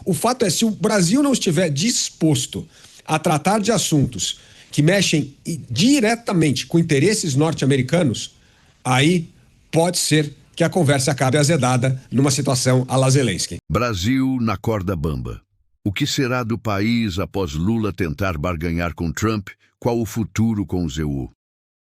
O fato é, se o Brasil não estiver disposto a tratar de assuntos que mexem diretamente com interesses norte-americanos, aí pode ser que a conversa acabe azedada numa situação à la Zelensky. Brasil na corda bamba. O que será do país após Lula tentar barganhar com Trump? Qual o futuro com o ZU?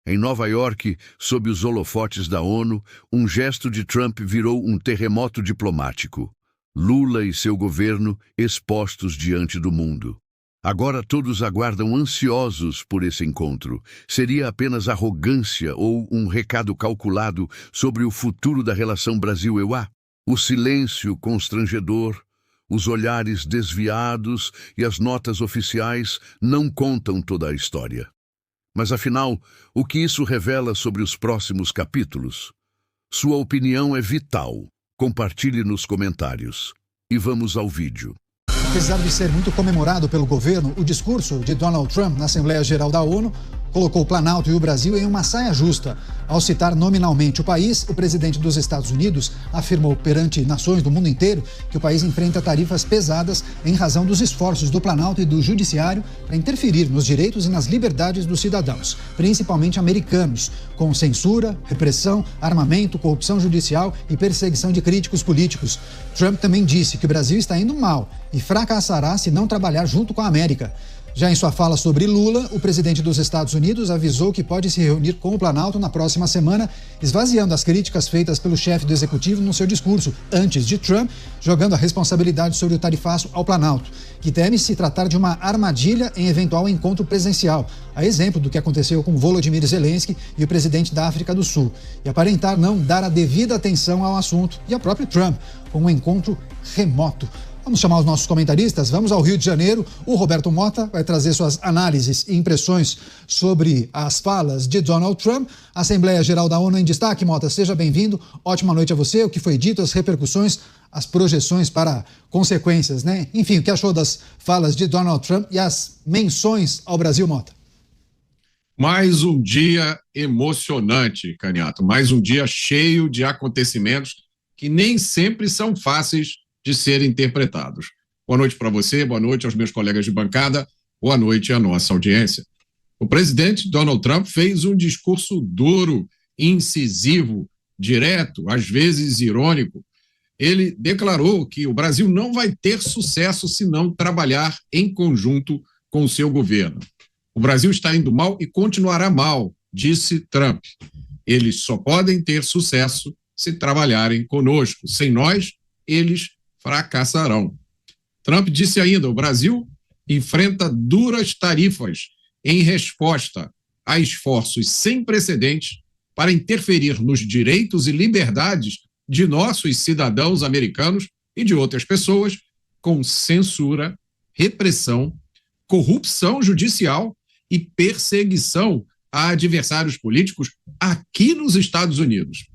Em Nova York, sob os holofotes da ONU, um gesto de Trump virou um terremoto diplomático. Lula e seu governo expostos diante do mundo. Agora todos aguardam ansiosos por esse encontro. Seria apenas arrogância ou um recado calculado sobre o futuro da relação Brasil-EUA? O silêncio constrangedor, os olhares desviados e as notas oficiais não contam toda a história. Mas afinal, o que isso revela sobre os próximos capítulos? Sua opinião é vital. Compartilhe nos comentários. E vamos ao vídeo. Apesar de ser muito comemorado pelo governo, o discurso de Donald Trump na Assembleia Geral da ONU colocou o Planalto e o Brasil em uma saia justa. Ao citar nominalmente o país, o presidente dos Estados Unidos afirmou perante nações do mundo inteiro que o país enfrenta tarifas pesadas em razão dos esforços do Planalto e do Judiciário para interferir nos direitos e nas liberdades dos cidadãos, principalmente americanos, com censura, repressão, armamento, corrupção judicial e perseguição de críticos políticos. Trump também disse que o Brasil está indo mal e fracassará se não trabalhar junto com a América. Já em sua fala sobre Lula, o presidente dos Estados Unidos avisou que pode se reunir com o Planalto na próxima semana, esvaziando as críticas feitas pelo chefe do executivo no seu discurso, antes de Trump, jogando a responsabilidade sobre o tarifaço ao Planalto, que teme se tratar de uma armadilha em eventual encontro presencial, a exemplo do que aconteceu com Volodymyr Zelensky e o presidente da África do Sul, e aparentar não dar a devida atenção ao assunto, e ao próprio Trump, com um encontro remoto. Vamos chamar os nossos comentaristas, vamos ao Rio de Janeiro. O Roberto Mota vai trazer suas análises e impressões sobre as falas de Donald Trump. Assembleia Geral da ONU em destaque. Mota, seja bem-vindo. Ótima noite a você. O que foi dito, as repercussões, as projeções para consequências, né? Enfim, o que achou das falas de Donald Trump e as menções ao Brasil, Mota? Mais um dia emocionante, Caniato. Mais um dia cheio de acontecimentos que nem sempre são fáceis de serem interpretados. Boa noite para você, boa noite aos meus colegas de bancada, boa noite à nossa audiência. O presidente Donald Trump fez um discurso duro, incisivo, direto, às vezes irônico. Ele declarou que o Brasil não vai ter sucesso se não trabalhar em conjunto com o seu governo. O Brasil está indo mal e continuará mal, disse Trump. Eles só podem ter sucesso se trabalharem conosco. Sem nós, eles fracassarão. Trump disse ainda: o Brasil enfrenta duras tarifas em resposta a esforços sem precedentes para interferir nos direitos e liberdades de nossos cidadãos americanos e de outras pessoas, com censura, repressão, corrupção judicial e perseguição a adversários políticos aqui nos Estados Unidos.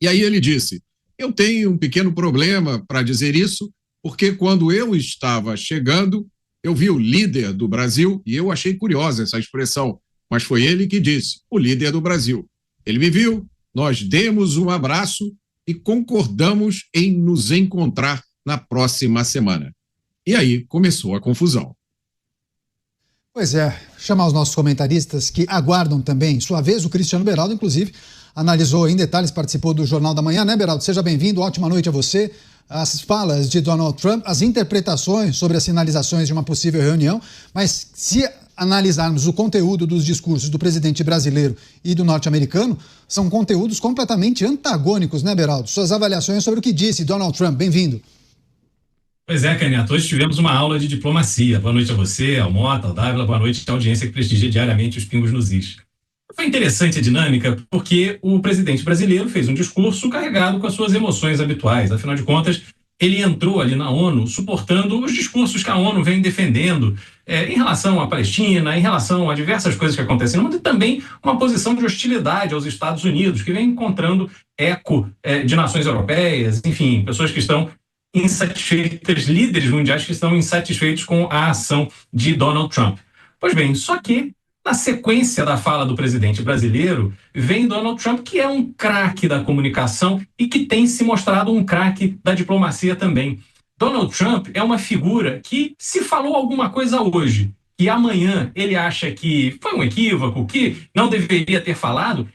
E aí ele disse: eu tenho um pequeno problema para dizer isso, porque quando eu estava chegando, eu vi o líder do Brasil, e eu achei curiosa essa expressão, mas foi ele que disse, o líder do Brasil. Ele me viu, nós demos um abraço e concordamos em nos encontrar na próxima semana. E aí começou a confusão. Pois é, chamar os nossos comentaristas que aguardam também sua vez. O Cristiano Beraldo, inclusive, analisou em detalhes, participou do Jornal da Manhã, né, Beraldo? Seja bem-vindo, ótima noite a você. As falas de Donald Trump, as interpretações sobre as sinalizações de uma possível reunião, mas se analisarmos o conteúdo dos discursos do presidente brasileiro e do norte-americano, são conteúdos completamente antagônicos, né, Beraldo? Suas avaliações sobre o que disse Donald Trump. Bem-vindo. Pois é, Caniato, hoje tivemos uma aula de diplomacia. Boa noite a você, ao Mota, ao Dávila, boa noite à audiência que prestigia diariamente os Pingos nos Is. Foi interessante a dinâmica porque o presidente brasileiro fez um discurso carregado com as suas emoções habituais. Afinal de contas, ele entrou ali na ONU suportando os discursos que a ONU vem defendendo em relação à Palestina, em relação a diversas coisas que acontecem no mundo e também uma posição de hostilidade aos Estados Unidos, que vem encontrando eco de nações europeias, enfim, pessoas que estão insatisfeitas, líderes mundiais que estão insatisfeitos com a ação de Donald Trump. Pois bem, só que na sequência da fala do presidente brasileiro, vem Donald Trump, que é um craque da comunicação e que tem se mostrado um craque da diplomacia também. Donald Trump é uma figura que, se falou alguma coisa hoje e amanhã ele acha que foi um equívoco, que não deveria ter falado,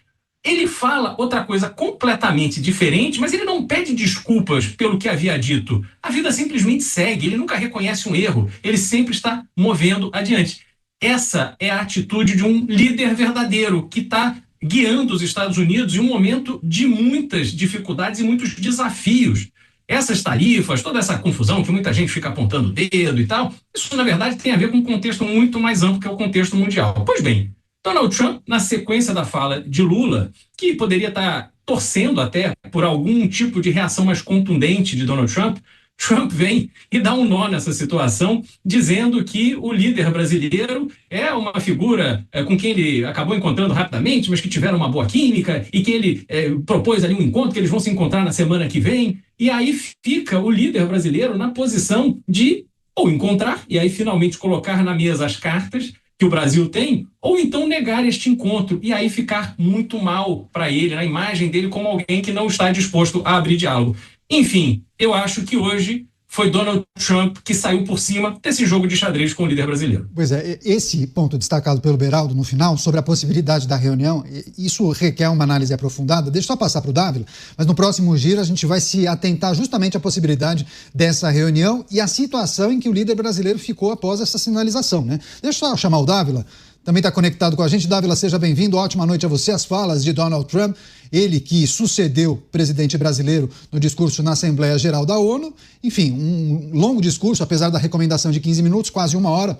ele fala outra coisa completamente diferente, mas ele não pede desculpas pelo que havia dito. A vida simplesmente segue, ele nunca reconhece um erro, ele sempre está movendo adiante. Essa é a atitude de um líder verdadeiro que está guiando os Estados Unidos em um momento de muitas dificuldades e muitos desafios. Essas tarifas, toda essa confusão que muita gente fica apontando o dedo e tal, isso, na verdade, tem a ver com um contexto muito mais amplo, que é o contexto mundial. Pois bem, Donald Trump, na sequência da fala de Lula, que poderia estar torcendo até por algum tipo de reação mais contundente de Donald Trump, Trump vem e dá um nó nessa situação, dizendo que o líder brasileiro é uma figura com quem ele acabou encontrando rapidamente, mas que tiveram uma boa química e que ele propôs ali um encontro, que eles vão se encontrar na semana que vem. E aí fica o líder brasileiro na posição de ou encontrar e aí finalmente colocar na mesa as cartas que o Brasil tem, ou então negar este encontro e aí ficar muito mal para ele, na imagem dele como alguém que não está disposto a abrir diálogo. Enfim, eu acho que hoje foi Donald Trump que saiu por cima desse jogo de xadrez com o líder brasileiro. Pois é, esse ponto destacado pelo Beraldo no final, sobre a possibilidade da reunião, isso requer uma análise aprofundada. Deixa eu só passar para o Dávila, mas no próximo giro a gente vai se atentar justamente à possibilidade dessa reunião e à situação em que o líder brasileiro ficou após essa sinalização, né? Deixa eu só chamar o Dávila. Também está conectado com a gente. Dávila, seja bem-vindo. Ótima noite a você. As falas de Donald Trump, ele que sucedeu o presidente brasileiro no discurso na Assembleia Geral da ONU. Enfim, um longo discurso, apesar da recomendação de 15 minutos, quase uma hora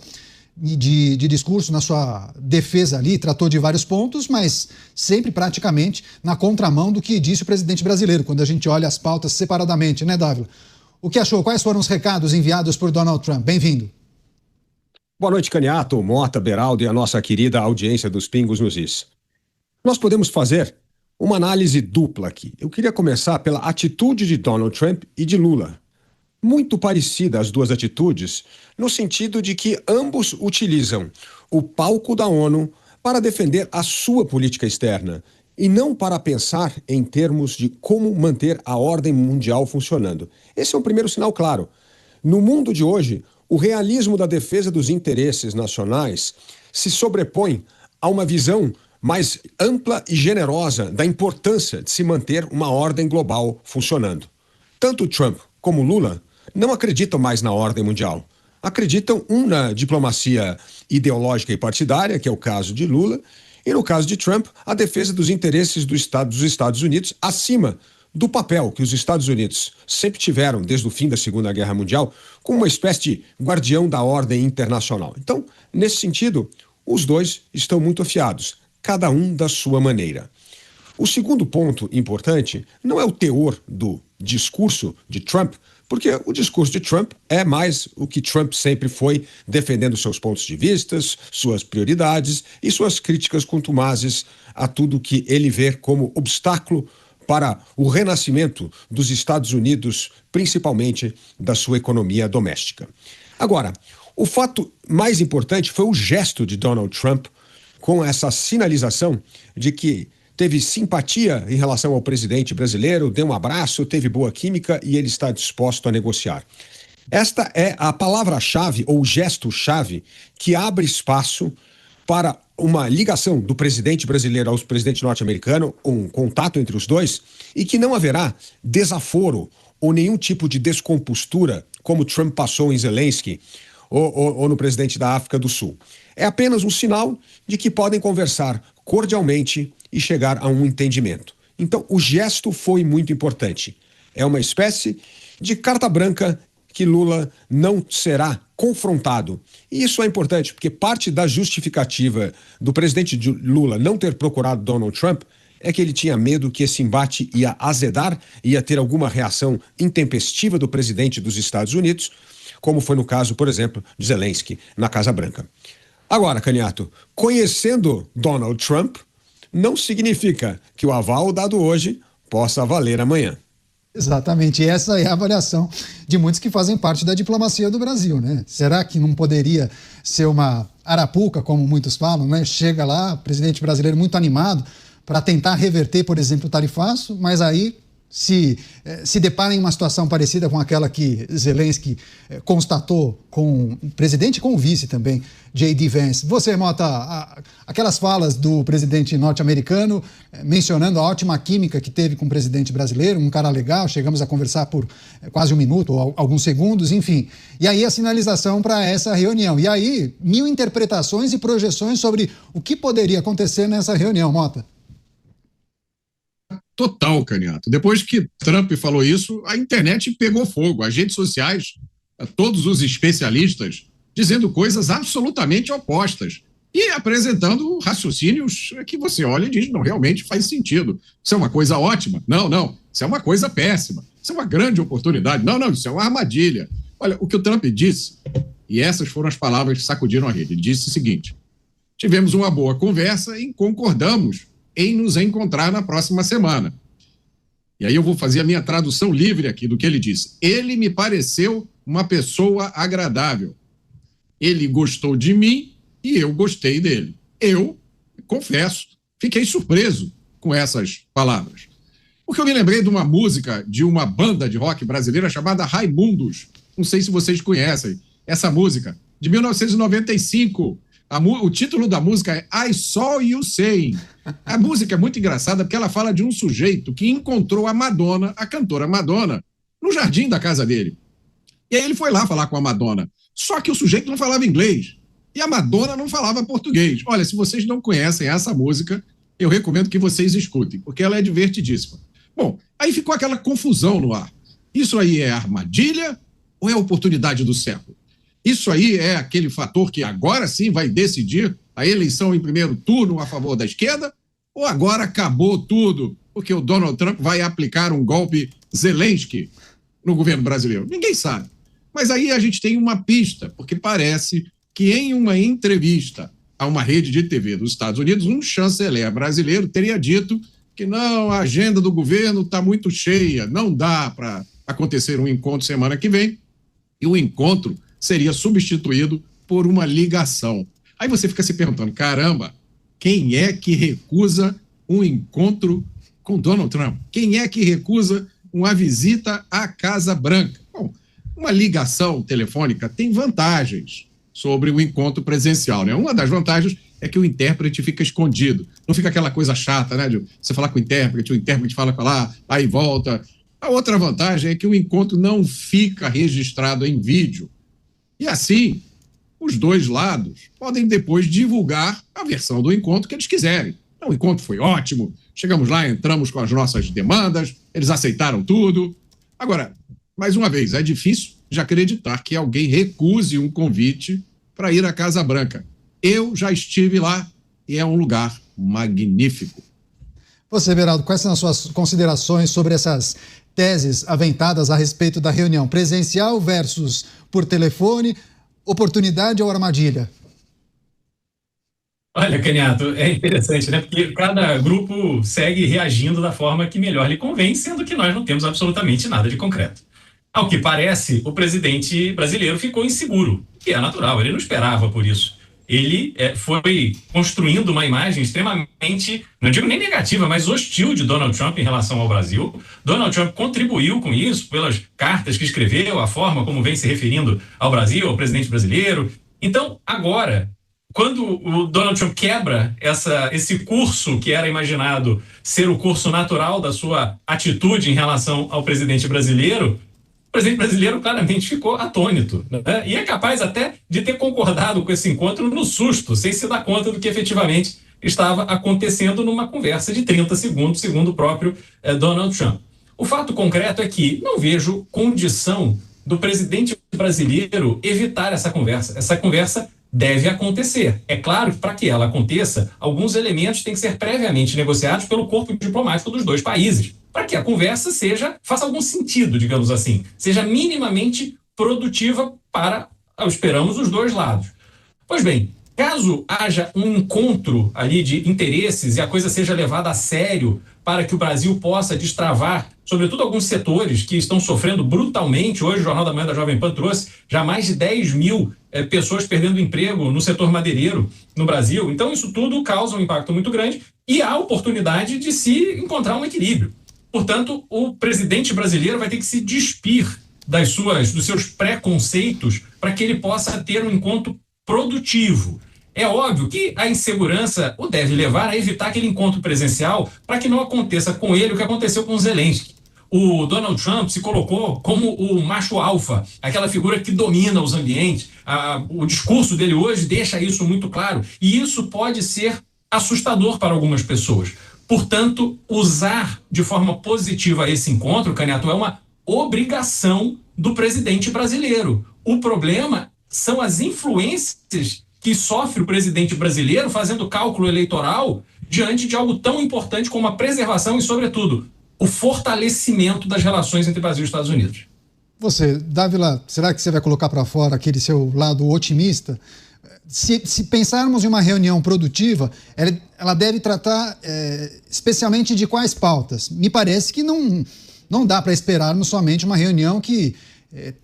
de discurso na sua defesa ali. Tratou de vários pontos, mas sempre praticamente na contramão do que disse o presidente brasileiro, quando a gente olha as pautas separadamente, né, Dávila? O que achou? Quais foram os recados enviados por Donald Trump? Bem-vindo. Boa noite, Caniato, Mota, Beraldo e a nossa querida audiência dos Pingos nos Is. Nós podemos fazer uma análise dupla aqui. Eu queria começar pela atitude de Donald Trump e de Lula. Muito parecida as duas atitudes, no sentido de que ambos utilizam o palco da ONU para defender a sua política externa e não para pensar em termos de como manter a ordem mundial funcionando. Esse é um primeiro sinal claro. No mundo de hoje, o realismo da defesa dos interesses nacionais se sobrepõe a uma visão mais ampla e generosa da importância de se manter uma ordem global funcionando. Tanto Trump como Lula não acreditam mais na ordem mundial. Acreditam na diplomacia ideológica e partidária, que é o caso de Lula, e no caso de Trump, a defesa dos interesses dos Estados Unidos acima do papel que os Estados Unidos sempre tiveram desde o fim da Segunda Guerra Mundial como uma espécie de guardião da ordem internacional. Então, nesse sentido, os dois estão muito afiados, cada um da sua maneira. O segundo ponto importante não é o teor do discurso de Trump, porque o discurso de Trump é mais o que Trump sempre foi, defendendo seus pontos de vista, suas prioridades e suas críticas contumazes a tudo que ele vê como obstáculo para o renascimento dos Estados Unidos, principalmente da sua economia doméstica. Agora, o fato mais importante foi o gesto de Donald Trump com essa sinalização de que teve simpatia em relação ao presidente brasileiro, deu um abraço, teve boa química e ele está disposto a negociar. Esta é a palavra-chave ou gesto-chave que abre espaço para uma ligação do presidente brasileiro ao presidente norte-americano, um contato entre os dois, e que não haverá desaforo ou nenhum tipo de descompostura, como Trump passou em Zelensky ou no presidente da África do Sul. É apenas um sinal de que podem conversar cordialmente e chegar a um entendimento. Então, o gesto foi muito importante. É uma espécie de carta branca que Lula não será confrontado. E isso é importante, porque parte da justificativa do presidente Lula não ter procurado Donald Trump é que ele tinha medo que esse embate ia azedar, ia ter alguma reação intempestiva do presidente dos Estados Unidos, como foi no caso, por exemplo, de Zelensky na Casa Branca. Agora, Caniato, conhecendo Donald Trump, não significa que o aval dado hoje possa valer amanhã. Exatamente, essa é a avaliação de muitos que fazem parte da diplomacia do Brasil, né? Será que não poderia ser uma arapuca, como muitos falam, né? Chega lá, presidente brasileiro muito animado para tentar reverter, por exemplo, o tarifaço, mas aí se depara em uma situação parecida com aquela que Zelensky constatou com o presidente e com o vice também, J.D. Vance. Você, Mota, aquelas falas do presidente norte-americano mencionando a ótima química que teve com o presidente brasileiro, um cara legal, chegamos a conversar por quase um minuto ou alguns segundos, enfim. E aí a sinalização para essa reunião. E aí, 1000 interpretações e projeções sobre o que poderia acontecer nessa reunião, Mota. Total, Caniato. Depois que Trump falou isso, a internet pegou fogo. As redes sociais, todos os especialistas, dizendo coisas absolutamente opostas e apresentando raciocínios que você olha e diz, não, realmente faz sentido. Isso é uma coisa ótima. Não, isso é uma coisa péssima. Isso é uma grande oportunidade. Não, isso é uma armadilha. Olha, o que o Trump disse, e essas foram as palavras que sacudiram a rede, ele disse o seguinte: tivemos uma boa conversa e concordamos em nos encontrar na próxima semana. E aí eu vou fazer a minha tradução livre aqui do que ele disse. Ele me pareceu uma pessoa agradável. Ele gostou de mim e eu gostei dele. Eu, confesso, fiquei surpreso com essas palavras. Porque eu me lembrei de uma música de uma banda de rock brasileira chamada Raimundos. Não sei se vocês conhecem essa música, de 1995. O título da música é I Saw You Saying. A música é muito engraçada porque ela fala de um sujeito que encontrou a Madonna, a cantora Madonna, no jardim da casa dele. E aí ele foi lá falar com a Madonna. Só que o sujeito não falava inglês. E a Madonna não falava português. Olha, se vocês não conhecem essa música, eu recomendo que vocês escutem, porque ela é divertidíssima. Bom, aí ficou aquela confusão no ar. Isso aí é armadilha ou é oportunidade do século? Isso aí é aquele fator que agora sim vai decidir a eleição em primeiro turno a favor da esquerda? Ou agora acabou tudo, porque o Donald Trump vai aplicar um golpe Zelensky no governo brasileiro? Ninguém sabe. Mas aí a gente tem uma pista, porque parece que em uma entrevista a uma rede de TV dos Estados Unidos, um chanceler brasileiro teria dito que não, a agenda do governo está muito cheia, não dá para acontecer um encontro semana que vem, e o encontro seria substituído por uma ligação. Aí você fica se perguntando, caramba, quem é que recusa um encontro com Donald Trump? Quem é que recusa uma visita à Casa Branca? Bom, uma ligação telefônica tem vantagens sobre o encontro presencial, né? Uma das vantagens é que o intérprete fica escondido. Não fica aquela coisa chata, né? De você falar com o intérprete fala para lá, aí volta. A outra vantagem é que o encontro não fica registrado em vídeo. E assim, os dois lados podem depois divulgar a versão do encontro que eles quiserem. O encontro foi ótimo, chegamos lá, entramos com as nossas demandas, eles aceitaram tudo. Agora, mais uma vez, é difícil de acreditar que alguém recuse um convite para ir à Casa Branca. Eu já estive lá e é um lugar magnífico. Você, Beraldo, quais são as suas considerações sobre essas teses aventadas a respeito da reunião presencial versus por telefone, oportunidade ou armadilha? Olha, Caniato, é interessante, né? Porque cada grupo segue reagindo da forma que melhor lhe convém, sendo que nós não temos absolutamente nada de concreto. Ao que parece, o presidente brasileiro ficou inseguro, que é natural, ele não esperava por isso. Ele foi construindo uma imagem extremamente, não digo nem negativa, mas hostil de Donald Trump em relação ao Brasil. Donald Trump contribuiu com isso pelas cartas que escreveu, a forma como vem se referindo ao Brasil, ao presidente brasileiro. Então, agora, quando o Donald Trump quebra esse curso que era imaginado ser o curso natural da sua atitude em relação ao presidente brasileiro, o presidente brasileiro claramente ficou atônito, né? E é capaz até de ter concordado com esse encontro no susto, sem se dar conta do que efetivamente estava acontecendo numa conversa de 30 segundos, segundo o próprio Donald Trump. O fato concreto é que não vejo condição do presidente brasileiro evitar essa conversa. Essa conversa deve acontecer. É claro que para que ela aconteça, alguns elementos têm que ser previamente negociados pelo corpo diplomático dos dois países, para que a conversa faça algum sentido, digamos assim, seja minimamente produtiva para, esperamos, os dois lados. Pois bem, caso haja um encontro ali de interesses e a coisa seja levada a sério para que o Brasil possa destravar, sobretudo alguns setores que estão sofrendo brutalmente, hoje o Jornal da Manhã da Jovem Pan trouxe já mais de 10 mil pessoas perdendo emprego no setor madeireiro no Brasil, então isso tudo causa um impacto muito grande e há oportunidade de se encontrar um equilíbrio. Portanto, o presidente brasileiro vai ter que se despir dos seus preconceitos para que ele possa ter um encontro produtivo. É óbvio que a insegurança o deve levar a evitar aquele encontro presencial para que não aconteça com ele o que aconteceu com Zelensky. O Donald Trump se colocou como o macho alfa, aquela figura que domina os ambientes. O discurso dele hoje deixa isso muito claro. E isso pode ser assustador para algumas pessoas. Portanto, usar de forma positiva esse encontro, Canhoto, é uma obrigação do presidente brasileiro. O problema são as influências que sofre o presidente brasileiro fazendo cálculo eleitoral diante de algo tão importante como a preservação e, sobretudo, o fortalecimento das relações entre Brasil e Estados Unidos. Você, Dávila, será que você vai colocar para fora aquele seu lado otimista? Se pensarmos em uma reunião produtiva, ela deve tratar especialmente de quais pautas? Me parece que não dá para esperarmos somente uma reunião que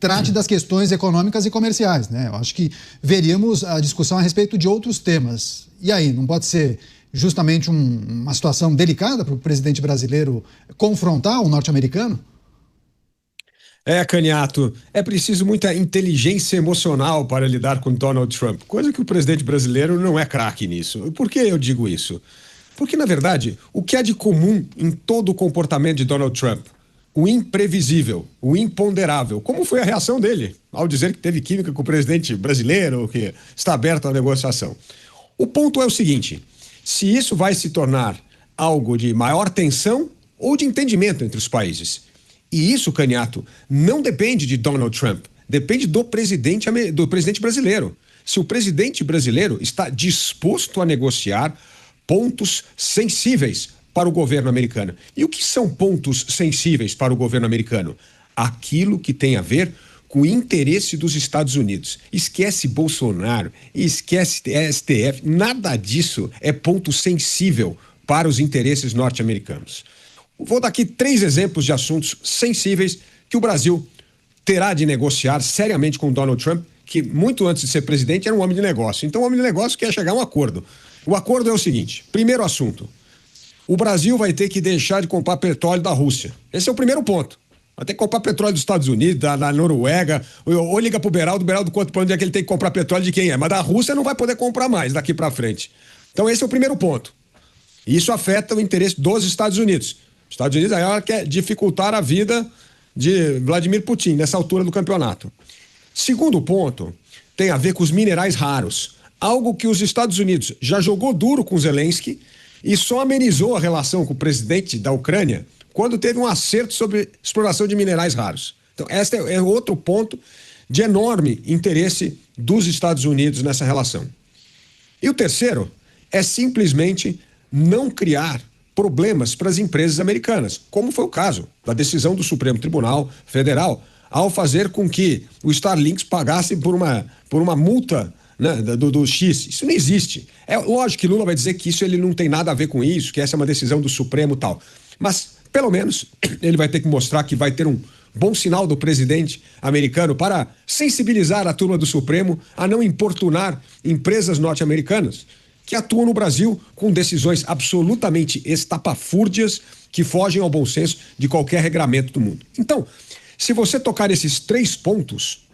trate das questões econômicas e comerciais, né? Eu acho que veríamos a discussão a respeito de outros temas. E aí, não pode ser justamente uma situação delicada para o presidente brasileiro confrontar o norte-americano? Canhoto, é preciso muita inteligência emocional para lidar com Donald Trump, coisa que o presidente brasileiro não é craque nisso. Por que eu digo isso? Porque, na verdade, o que há de comum em todo o comportamento de Donald Trump? O imprevisível, o imponderável. Como foi a reação dele ao dizer que teve química com o presidente brasileiro, que está aberto à negociação? O ponto é o seguinte: se isso vai se tornar algo de maior tensão ou de entendimento entre os países. E isso, Canhoto, não depende de Donald Trump, depende do presidente brasileiro. Se o presidente brasileiro está disposto a negociar pontos sensíveis para o governo americano. E o que são pontos sensíveis para o governo americano? Aquilo que tem a ver com o interesse dos Estados Unidos. Esquece Bolsonaro, esquece STF, nada disso é ponto sensível para os interesses norte-americanos. Vou dar aqui 3 exemplos de assuntos sensíveis que o Brasil terá de negociar seriamente com Donald Trump, que muito antes de ser presidente era um homem de negócio. Então o homem de negócio quer chegar a um acordo. O acordo é o seguinte: primeiro assunto, o Brasil vai ter que deixar de comprar petróleo da Rússia. Esse é o primeiro ponto. Vai ter que comprar petróleo dos Estados Unidos, da Noruega, ou liga pro Beraldo conta para onde é que ele tem que comprar petróleo de quem é. Mas da Rússia não vai poder comprar mais daqui para frente. Então esse é o primeiro ponto. E isso afeta o interesse dos Estados Unidos. Os Estados Unidos aí quer dificultar a vida de Vladimir Putin nessa altura do campeonato. Segundo ponto, tem a ver com os minerais raros. Algo que os Estados Unidos já jogou duro com Zelensky e só amenizou a relação com o presidente da Ucrânia quando teve um acerto sobre exploração de minerais raros. Então, este é outro ponto de enorme interesse dos Estados Unidos nessa relação. E o terceiro é simplesmente não criar problemas para as empresas americanas, como foi o caso da decisão do Supremo Tribunal Federal ao fazer com que o Starlink pagasse por uma multa, né, do X. Isso não existe. É lógico que Lula vai dizer que isso ele não tem nada a ver com isso, que essa é uma decisão do Supremo e tal. Mas, pelo menos, ele vai ter que mostrar que vai ter um bom sinal do presidente americano para sensibilizar a turma do Supremo a não importunar empresas norte-americanas que atuam no Brasil com decisões absolutamente estapafúrdias que fogem ao bom senso de qualquer regramento do mundo. Então, se você tocar esses 3 pontos,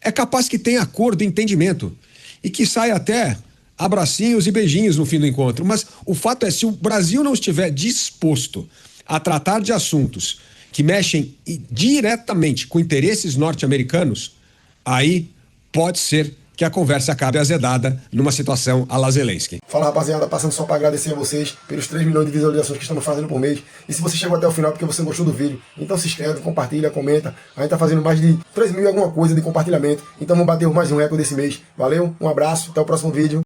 é capaz que tenha acordo e entendimento e que saia até abracinhos e beijinhos no fim do encontro. Mas o fato é, se o Brasil não estiver disposto a tratar de assuntos que mexem diretamente com interesses norte-americanos, aí pode ser que a conversa acabe azedada numa situação à la Zelensky. Fala, rapaziada, passando só para agradecer a vocês pelos 3 milhões de visualizações que estamos fazendo por mês. E se você chegou até o final porque você gostou do vídeo, então se inscreve, compartilha, comenta. A gente tá fazendo mais de 3 mil e alguma coisa de compartilhamento. Então vamos bater mais um recorde desse mês. Valeu, um abraço, até o próximo vídeo.